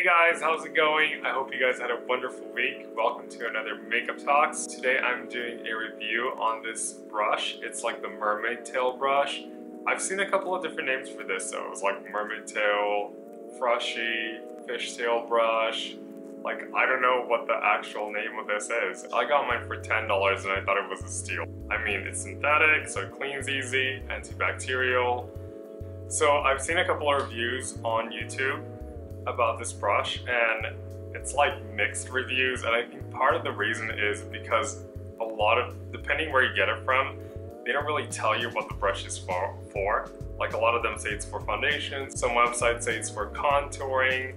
guys, how's it going? I hope you guys had a wonderful week. Welcome to another Makeup Talks. Today I'm doing a review on this brush. It's like the Mermaid Tail Brush. I've seen a couple of different names for this, so it was like Mermaid Tail, Frushy, Fish Tail Brush. Like, I don't know what the actual name of this is. I got mine for $10 and I thought it was a steal. I mean, it's synthetic, so it cleans easy, antibacterial. So I've seen a couple of reviews on YouTube about this brush, and it's like mixed reviews, and I think part of the reason is because a lot of, depending where you get it from, they don't really tell you what the brush is for. Like, a lot of them say it's for foundation, some websites say it's for contouring,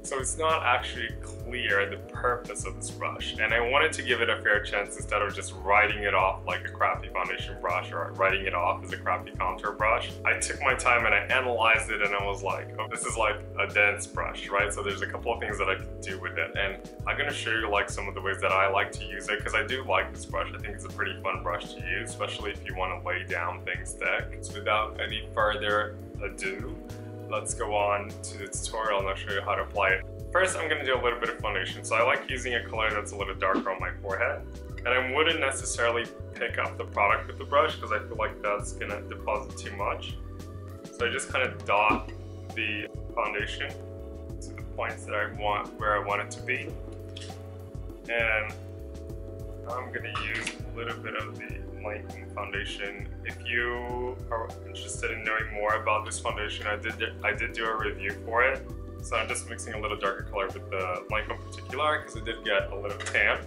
so it's not actually clear the purpose of this brush. And I wanted to give it a fair chance instead of just writing it off like a crappy foundation brush or writing it off as a crappy contour brush. I took my time and I analyzed it, and I was like, oh, this is like a dense brush, right? So there's a couple of things that I can do with it. And I'm gonna show you like some of the ways that I like to use it, because I do like this brush. I think it's a pretty fun brush to use, especially if you want to lay down things thick. So without any further ado, let's go on to the tutorial and I'll show you how to apply it. First, I'm going to do a little bit of foundation. So I like using a color that's a little darker on my forehead. And I wouldn't necessarily pick up the product with the brush because I feel like that's going to deposit too much. So I just kind of dot the foundation to the points that I want, where I want it to be. And I'm going to use a little bit of the lightening foundation. If you are interested in knowing more about this foundation, I did do a review for it. So I'm just mixing a little darker color with the Lancome Particular because it did get a little tan.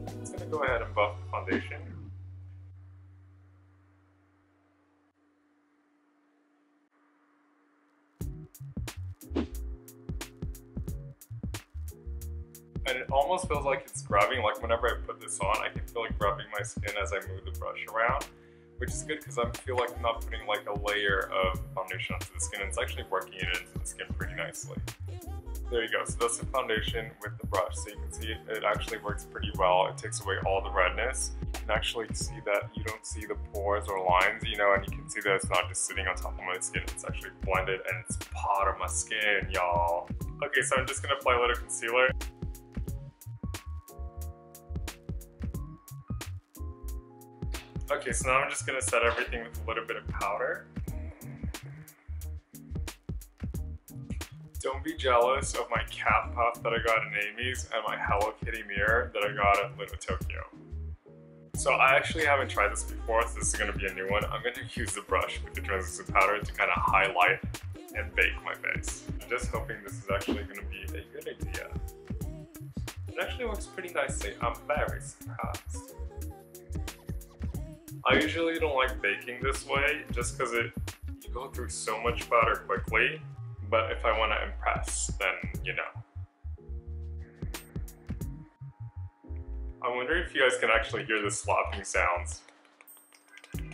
I'm just gonna go ahead and buff the foundation. And it almost feels like it's grabbing, like whenever I put this on, I can feel it grabbing my skin as I move the brush around, which is good because I feel like I'm not putting like a layer of foundation onto the skin, and it's actually working it into the skin pretty nicely. There you go, so that's the foundation with the brush. So you can see it actually works pretty well. It takes away all the redness. You can actually see that you don't see the pores or lines, you know, and you can see that it's not just sitting on top of my skin, it's actually blended and it's part of my skin, y'all. Okay, so I'm just gonna apply a little concealer. Okay, so now I'm just gonna set everything with a little bit of powder. Don't be jealous of my cat puff that I got in Amy's and my Hello Kitty mirror that I got at Little Tokyo. So I actually haven't tried this before, so this is gonna be a new one. I'm gonna use the brush with the translucent powder to kind of highlight and bake my face. I'm just hoping this is actually gonna be a good idea. It actually works pretty nicely. I'm very surprised. I usually don't like baking this way just because you go through so much powder quickly, but if I want to impress, then you know. I wonder if you guys can actually hear the slapping sounds. Okay,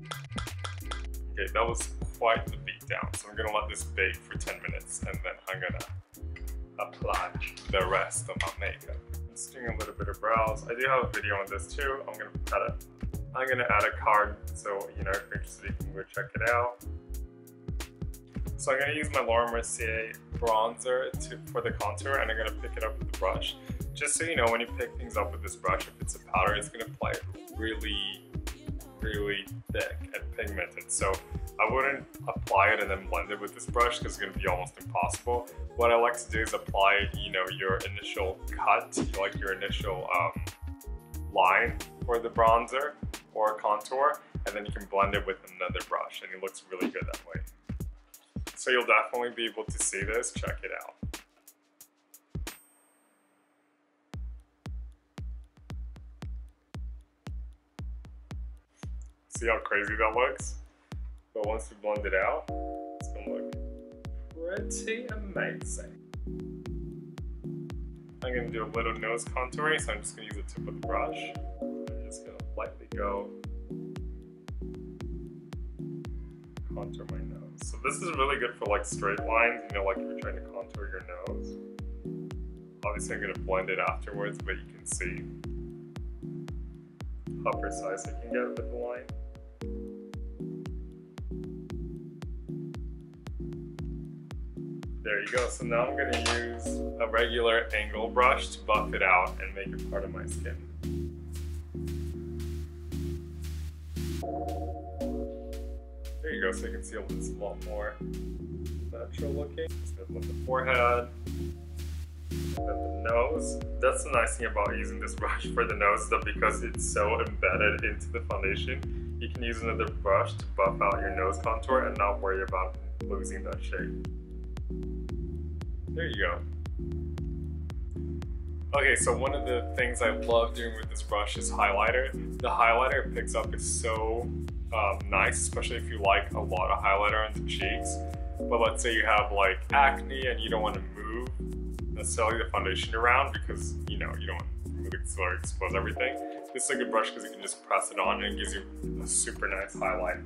that was quite the beat down, so I'm going to let this bake for 10 minutes and then I'm going to apply the rest of my makeup. I'm just doing a little bit of brows. I do have a video on this too. I'm gonna add a card, so you know, if you're interested, you can go check it out. So I'm gonna use my Laura Mercier bronzer for the contour, and I'm gonna pick it up with the brush. Just so you know, when you pick things up with this brush, if it's a powder, it's gonna apply it really, really thick and pigmented. So I wouldn't apply it and then blend it with this brush because it's gonna be almost impossible. What I like to do is apply, you know, your initial cut, like your initial line for the bronzer or contour, and then you can blend it with another brush, and it looks really good that way. So you'll definitely be able to see this. Check it out. See how crazy that looks? But once you blend it out, it's gonna look pretty amazing. I'm gonna do a little nose contouring, so I'm just gonna use the tip of the brush. I'm just gonna lightly go contour my nose. So this is really good for like straight lines, you know, like if you're trying to contour your nose. Obviously I'm gonna blend it afterwards, but you can see how precise I can get with the line. There you go. So now I'm going to use a regular angle brush to buff it out and make it part of my skin. There you go, so you can see it's a lot more natural looking. Just gonna put the forehead, and then the nose. That's the nice thing about using this brush for the nose, that because it's so embedded into the foundation, you can use another brush to buff out your nose contour and not worry about losing that shape. There you go. Okay, so one of the things I love doing with this brush is highlighter. The highlighter it picks up is so nice, especially if you like a lot of highlighter on the cheeks. But let's say you have like acne and you don't want to move necessarily the foundation around because you don't want to really sort of expose everything. This is a good brush because you can just press it on and it gives you a super nice highlight.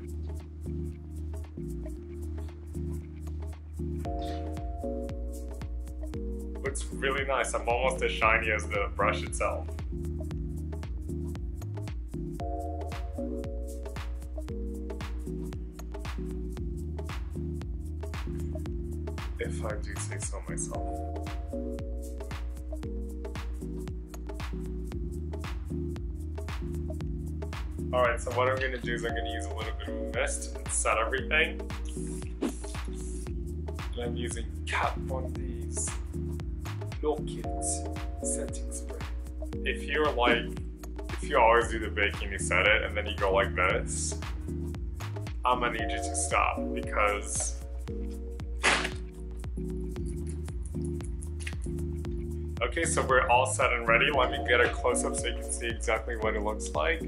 Looks really nice. I'm almost as shiny as the brush itself. If I do say so myself. Alright, so what I'm going to do is I'm going to use a little bit of mist and set everything. And I'm using Kat Von D's Lock-It setting spray. If you always do the baking, you set it, and then you go like this, I'm going to need you to stop because okay, so we're all set and ready. Let me get a close-up so you can see exactly what it looks like.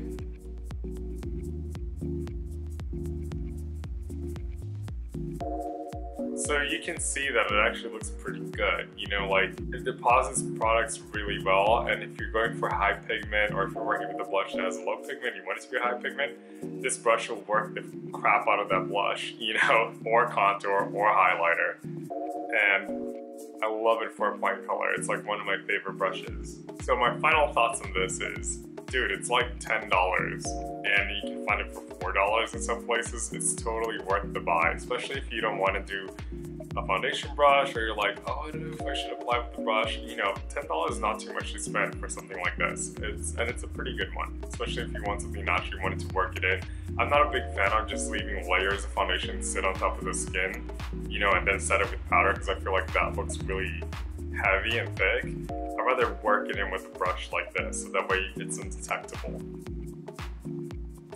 So you can see that it actually looks pretty good. You know, like it deposits products really well, and if you're going for high pigment or if you're working with a blush that has low pigment, you want it to be high pigment, this brush will work the crap out of that blush, you know, or contour or highlighter. And I love it for applying color. It's like one of my favorite brushes. So my final thoughts on this is, dude, it's like $10 and you can find it for $4 in some places. It's totally worth the buy, especially if you don't want to do a foundation brush or you're like, oh, I don't know if I should apply with the brush. You know, $10 is not too much to spend for something like this. And it's a pretty good one, especially if you want something natural, you want it to work it in. I'm not a big fan of just leaving layers of foundation sit on top of the skin, you know, and then set it with powder because I feel like that looks really heavy and thick. I'd rather work it in with a brush like this so that way it's undetectable.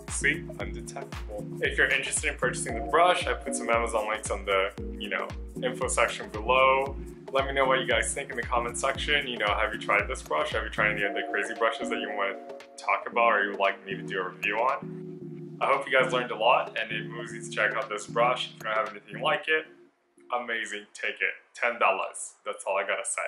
See? Undetectable. If you're interested in purchasing the brush, I put some Amazon links on the, you know, info section below. Let me know what you guys think in the comment section. You know, have you tried this brush? Have you tried any of the crazy brushes that you want to talk about or you would like me to do a review on? I hope you guys learned a lot, and it moves you to check out this brush. If you don't have anything like it, amazing, take it. $10. That's all I gotta say.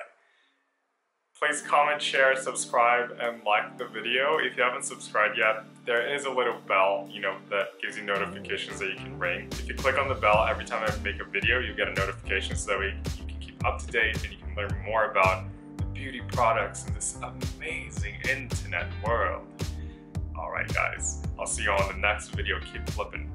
Please comment, share, subscribe, and like the video. If you haven't subscribed yet, there is a little bell, you know, that gives you notifications that you can ring. If you click on the bell every time I make a video, you get a notification so that way you can keep up to date and you can learn more about the beauty products in this amazing internet world. Alright guys, I'll see you on the next video. Keep flipping.